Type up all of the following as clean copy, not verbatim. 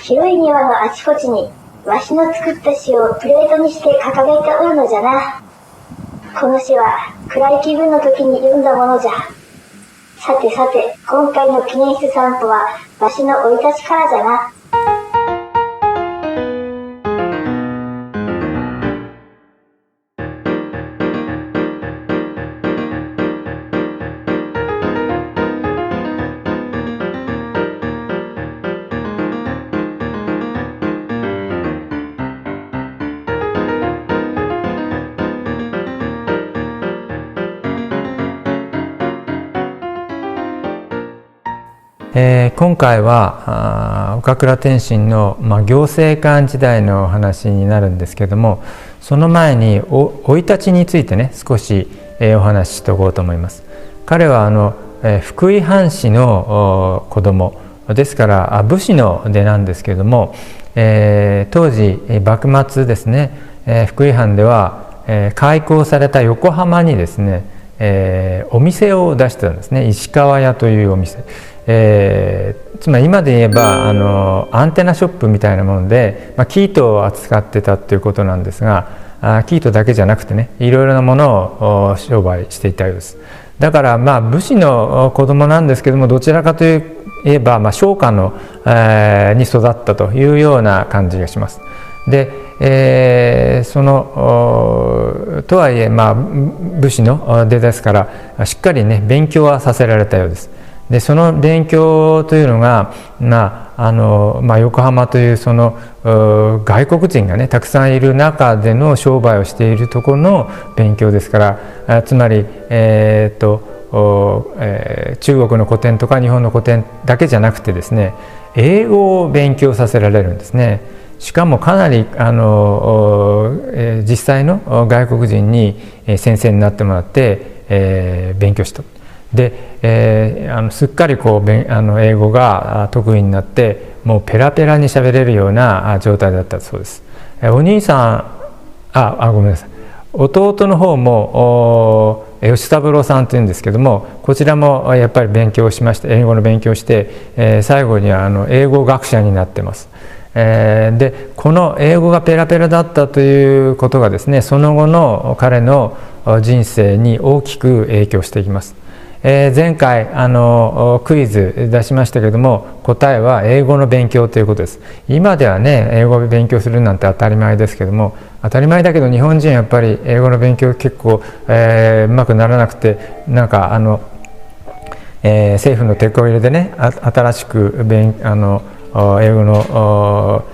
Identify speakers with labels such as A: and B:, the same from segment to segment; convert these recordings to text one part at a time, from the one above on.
A: 広い庭のあちこちにわしの作った詩をプレートにして掲げておるのじゃな。この詩は暗い気分の時に読んだものじゃ。さてさて、今回の記念室散歩はわしの生い立ちからじゃな。
B: 今回は岡倉天心の、行政官時代の話になるんですけども、その前に生い立ちについてね少し、お話ししておこうと思います。彼は福井藩士の子供ですから武士の出なんですけれども、当時幕末ですね、福井藩では、開港された横浜にですね、お店を出してたんですね。石川屋というお店、つまり今で言えばアンテナショップみたいなもので、生糸を扱ってたっていうことなんですが、生糸だけじゃなくてね、いろいろなものを商売していたようです。だから武士の子供なんですけども、どちらかといえば商家の、に育ったというような感じがします。で、とはいえ武士の出ですからしっかりね勉強はさせられたようです。でその勉強というのが、横浜というその外国人がねたくさんいる中での商売をしているところの勉強ですから、つまり、中国の古典とか日本の古典だけじゃなくてですね、英語を勉強させられるんですね。しかもかなり実際の外国人に先生になってもらって、勉強した。ですっかり英語が得意になってもうペラペラに喋れるような状態だったそうです。お兄さんごめんなさい、弟の方も吉三郎さんというんですけども、こちらもやっぱり勉強しまして、英語の勉強をして、最後には英語学者になってます。でこの英語がペラペラだったということがですね、その後の彼の人生に大きく影響していきます。前回クイズ出しましたけども、答えは英語の勉強ということです。今ではね英語を勉強するなんて当たり前ですけども、当たり前だけど日本人はやっぱり英語の勉強結構、うまくならなくて、なんか政府のテコ入れでね新しく英語の、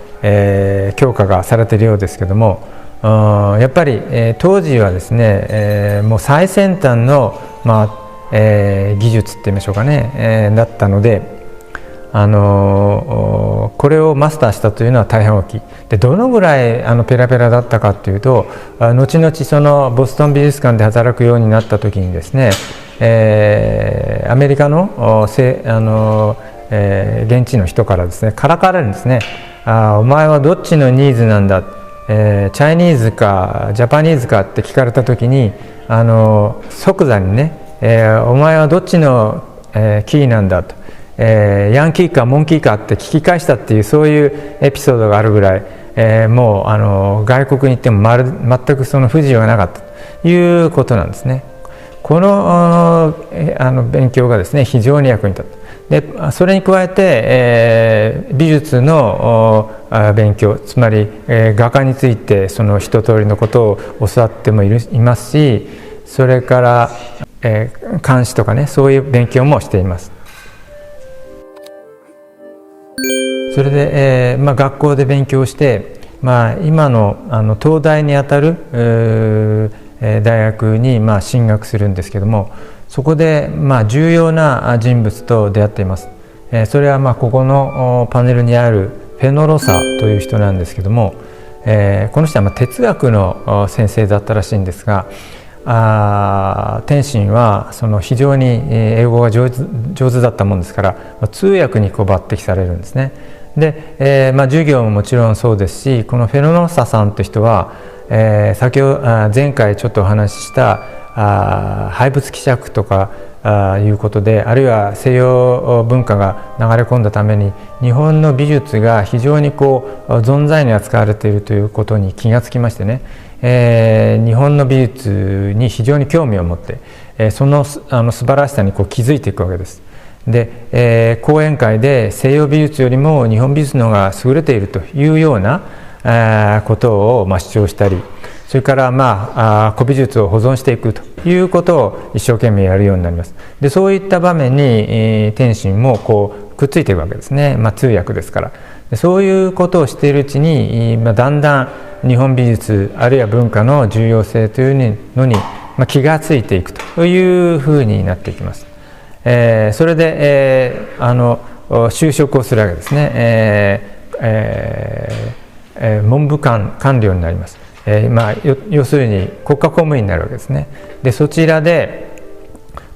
B: 強化がされているようですけども、やっぱり、当時はですね、もう最先端の、技術って言いましょうかね、だったのでこれをマスターしたというのは大変大きい。でどのぐらいペラペラだったかというと、後々そのボストン美術館で働くようになった時にですね、アメリカの現地の人からですねからかわれるんですね。お前はどっちのニーズなんだ、チャイニーズかジャパニーズかって聞かれた時に即座にね、お前はどっちの、キーなんだと、ヤンキーかモンキーかって聞き返したっていう、そういうエピソードがあるぐらい、もう外国に行っても全くその不自由がなかったということなんですね。この勉強がですね非常に役に立った。でそれに加えて、美術の勉強、つまり、画家についてその一通りのことを教わってもいますし、それから、監視とかね、そういう勉強もしています。それで、学校で勉強して、今の東大にあたる大学に進学するんですけども、そこで重要な人物と出会っています。それはここのパネルにあるフェノロサという人なんですけども、この人は哲学の先生だったらしいんですが、天心はその非常に英語が上手だったもんですから通訳に抜擢されるんですね。で、授業ももちろんそうですし、このフェノロサさんという人は、前回ちょっとお話しした廃仏希釈とかいうことで、あるいは西洋文化が流れ込んだために日本の美術が非常に存在に扱われているということに気がつきましてね、日本の美術に非常に興味を持って、その素晴らしさに気づいていくわけです。で、講演会で西洋美術よりも日本美術の方が優れているというようなことを主張したり、それから古美術を保存していくということを一生懸命やるようになります。で、そういった場面に天心もくっついていくわけですね。通訳ですから。で、そういうことをしているうちに、だんだん日本美術あるいは文化の重要性というのに、気がついていくというふうになっていきます。それで、就職をするわけですね。文部官僚になります。要するに国家公務員になるわけですね。で、そちらで、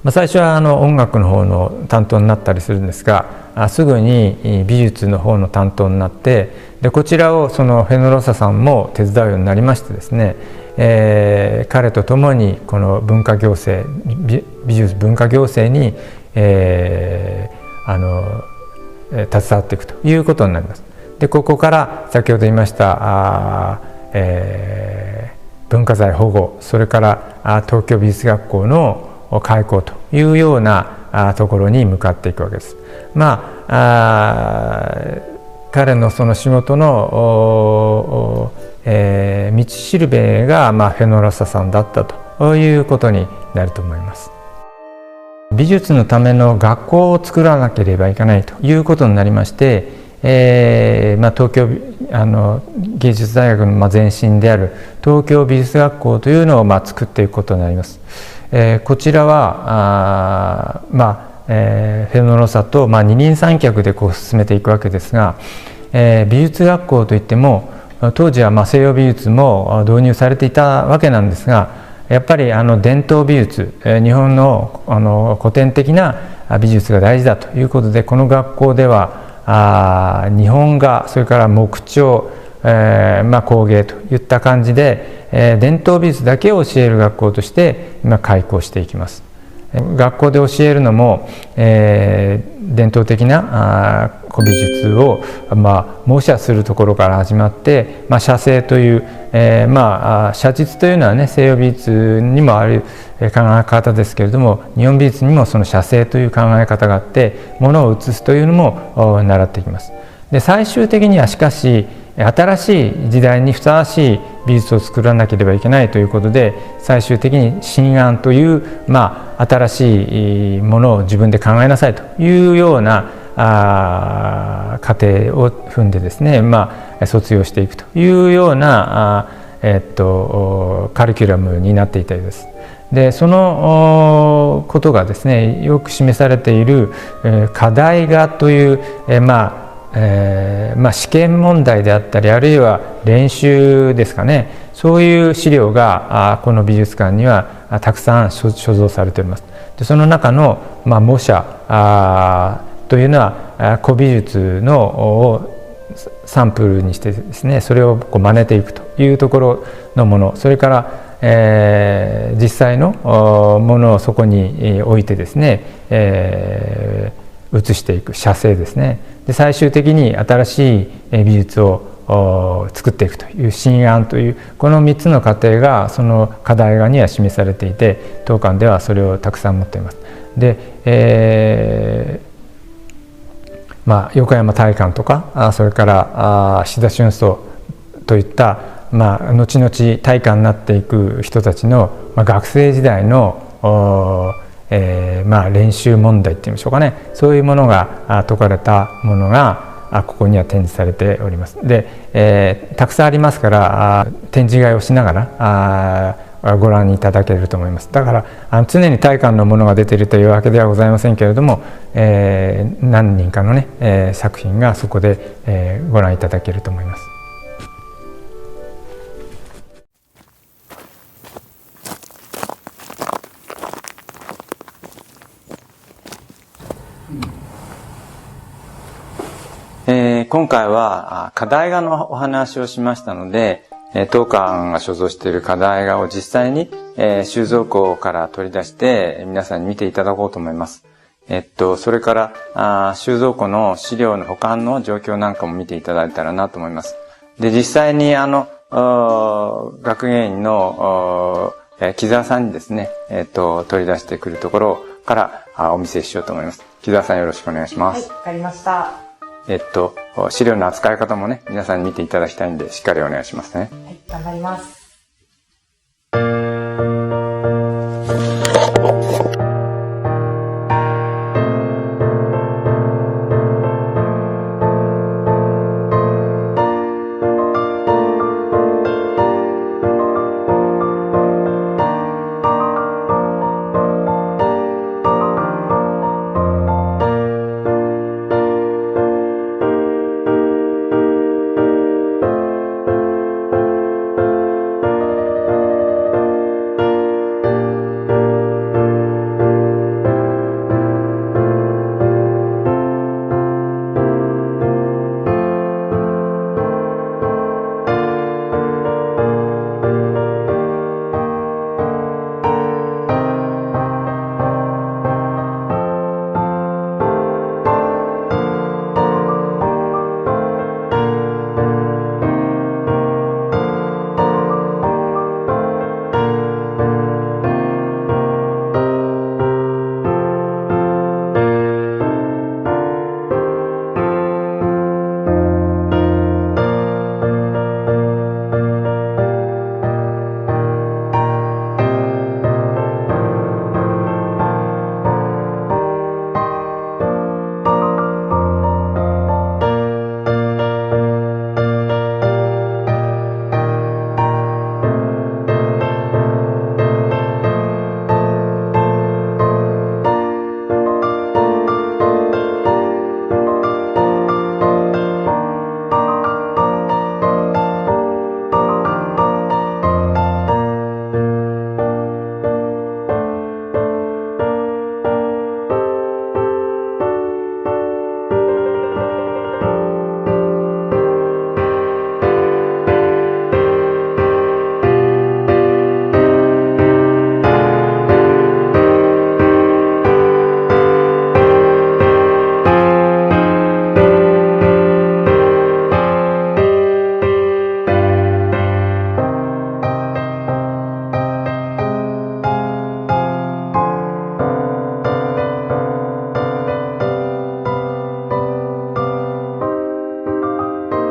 B: 最初は音楽の方の担当になったりするんですが、すぐに美術の方の担当になって、でこちらをそのフェノロサさんも手伝うようになりましてですね、彼と共にこの文化行政、美術文化行政に、携わっていくということになります。で、ここから先ほど言いました文化財保護、それから東京美術学校の開校というようなところに向かっていくわけです。彼のその仕事の道しるべがフェノロサさんだったということになると思います。美術のための学校を作らなければいけないということになりまして、東京芸術大学の前身である東京美術学校というのを作っていくことになります。こちらはフェノロサと二人三脚で進めていくわけですが、美術学校といっても当時は西洋美術も導入されていたわけなんですが、やっぱり伝統美術、日本の古典的な美術が大事だということで、この学校では日本画、それから木彫、工芸といった感じで、伝統美術だけを教える学校として今開校していきます。学校で教えるのも、伝統的な古美術を模写するところから始まって、写生という、写実というのはね、西洋美術にもある考え方ですけれども、日本美術にもその写生という考え方があって、ものを写すというのも習っていきます。で、最終的にはしかし新しい時代にふさわしい美術を作らなければいけないということで、最終的に新案という、新しいものを自分で考えなさいというような過程を踏んでですね、卒業していくというようなカリキュラムになっていたようです。で、そのことがですね、よく示されている課題画という試験問題であったり、あるいは練習ですかね、そういう資料がこの美術館にはたくさん所蔵されております。で、その中の模写というのは古美術のをサンプルにしてですね、それを真似ていくというところのもの、それから、実際のものをそこに置いてですね、写していく写生ですね。で、最終的に新しい美術を作っていくという新案という、この3つの過程がその課題画には示されていて、当館ではそれをたくさん持っています。で、横山大観とか、それから志田春草といった後々大観になっていく人たちの、学生時代の練習問題っていうんでしょうかね、そういうものが解かれたものがここには展示されております。で、たくさんありますから展示会をしながらご覧いただけると思います。だから常に大観のものが出ているというわけではございませんけれども、何人かのね、作品がそこで、ご覧いただけると思います。今回は課題画のお話をしましたので、当館が所蔵している課題画を実際に、収蔵庫から取り出して皆さんに見ていただこうと思います。それから収蔵庫の資料の保管の状況なんかも見ていただいたらなと思います。で、実際に学芸員の木澤さんにですね、取り出してくるところからお見せしようと思います。木澤さんよろしくお願いします。
C: はい、わかりました。
B: 資料の扱い方もね、皆さんに見ていただきたいんで、しっかりお願いしますね。
C: はい、頑張ります。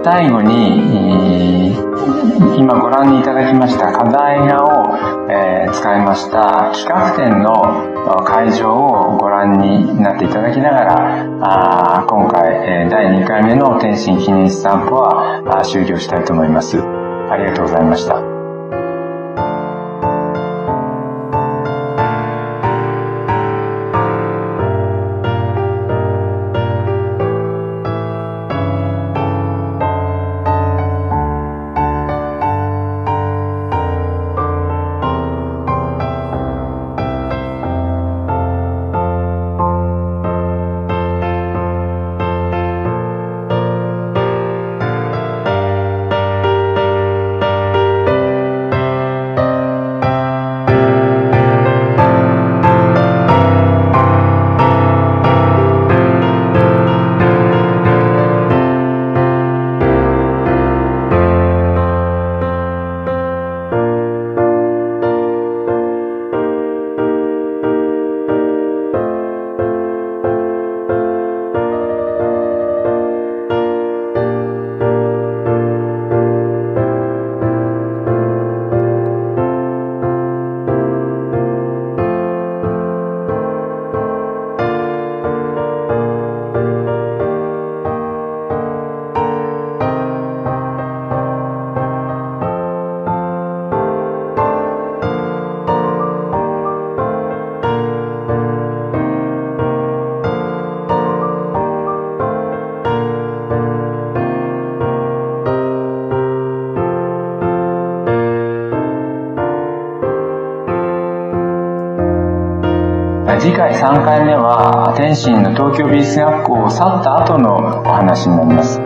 B: 最後に、今ご覧いただきました課題画を、使いました企画展の会場をご覧になっていただきながら、今回、第2回目の天津記念誌散歩は終了したいと思います。ありがとうございました。次回3回目は天津の東京美術学校を去った後のお話になります。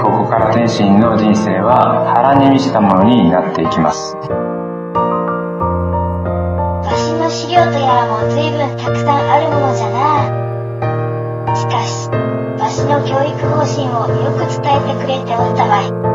B: ここから天心の人生は波乱に満ちたものになっていきます。
A: わしの資料とやらも随分たくさんあるものじゃな。しかし、わしの教育方針をよく伝えてくれておったわい。